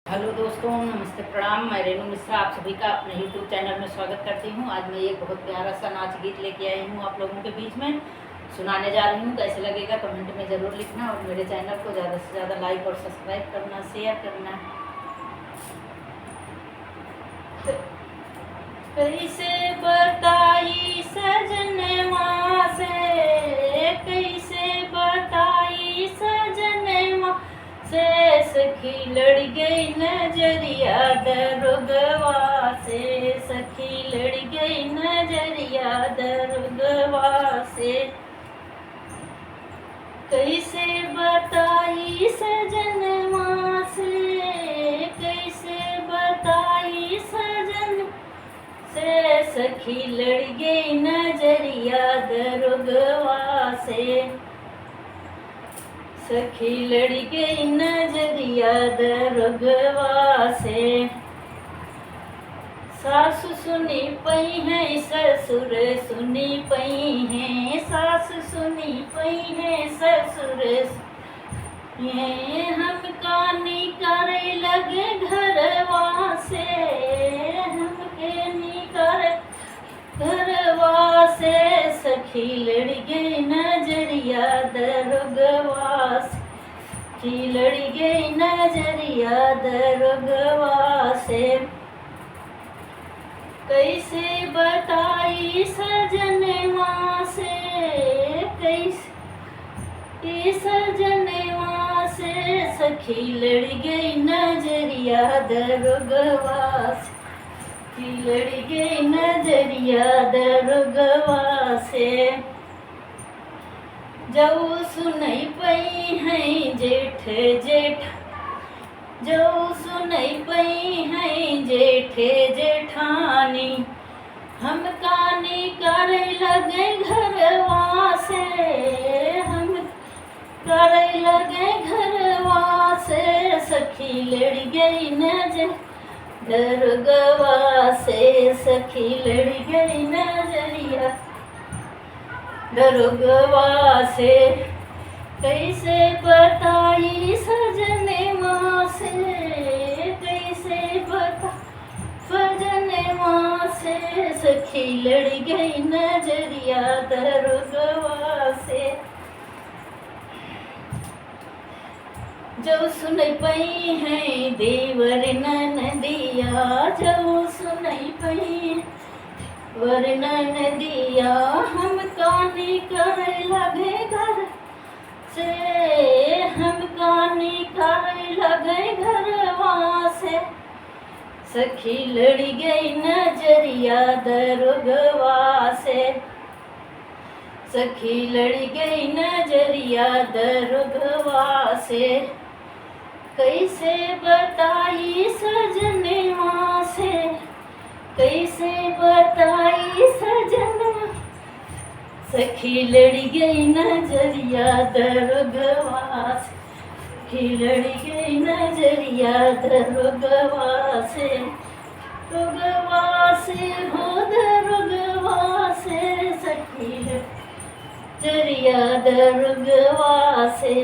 Hello दोस्तों, नमस्ते, प्रणाम। मैं रेणु मिश्रा आप सभी का अपने यूट्यूब चैनल में स्वागत करती हूँ। आज मैं एक बहुत प्यारा सा नाच गीत लेके आई हूँ आप लोगों के बीच में सुनाने जा रही हूँ। कैसे लगेगा कमेंट में ज़रूर लिखना और मेरे चैनल को ज़्यादा से ज़्यादा लाइक और सब्सक्राइब करना, शेयर करना। कैसे बताई सजनवा से, कैसे बताई सजनवा से, सखी लड़ गई नजरिया दरुगवा से, सखी लड़ गई नजरिया दरुगवा से। कैसे बताई सजनवा से, कैसे बताई सजन से, सखी लड़ गई नजरिया दरुगवा से, सखी लड़ गई नजरिया दरुगवा से। सासु सुनी पई है ससुर सुनी पई है, सासु सुनी पई है ससुर ये हम कानी करे लगे घरवा से, हम के निकर घरवा से, सखी लड़ गई नजरिया दरुगवा से, सखी लड़ गई नजरिया दरुगवा से। कैसे बताई सजनवा से, कैसे सजनवा से, सखी लड़ गई नजरिया दरुगवा से, सखी लड़ गई नजरिया दरुगवा से। जऊ सुनई पई है जेठ जेठ, जऊ सुनई पई है जेठ जेठानी, हम कानी करे लगे घरवा से, हम करे लगे घरवा से, सखी लड़ गई नजर दरुगवा से, सखी लड़ गई नजरिया दरुगवा से। कैसे बताई सजनवा से, कैसे बता सजनवा से, सखी लड़ गई नजरिया दरुगवा से। जो सुनई पई है देवर ननदिया, जो सुनई पई वरनन दिया, हम कानी करे लगे घर से, हम कानी करे लगे घरवा से, सखी लड़ गई नजरिया दरुगवा से, सखी लड़ गई नजरिया दरुगवा से। कैसे बताई सजनवा से, कैसे बताई सजनवा, सखी लड़ गई नजरिया दरुगवा से, सखी लड़ गई नजरिया दरुगवा से, रुगवा से हो दरुगवा से, सखी लड़ नजरिया दरुगवा से।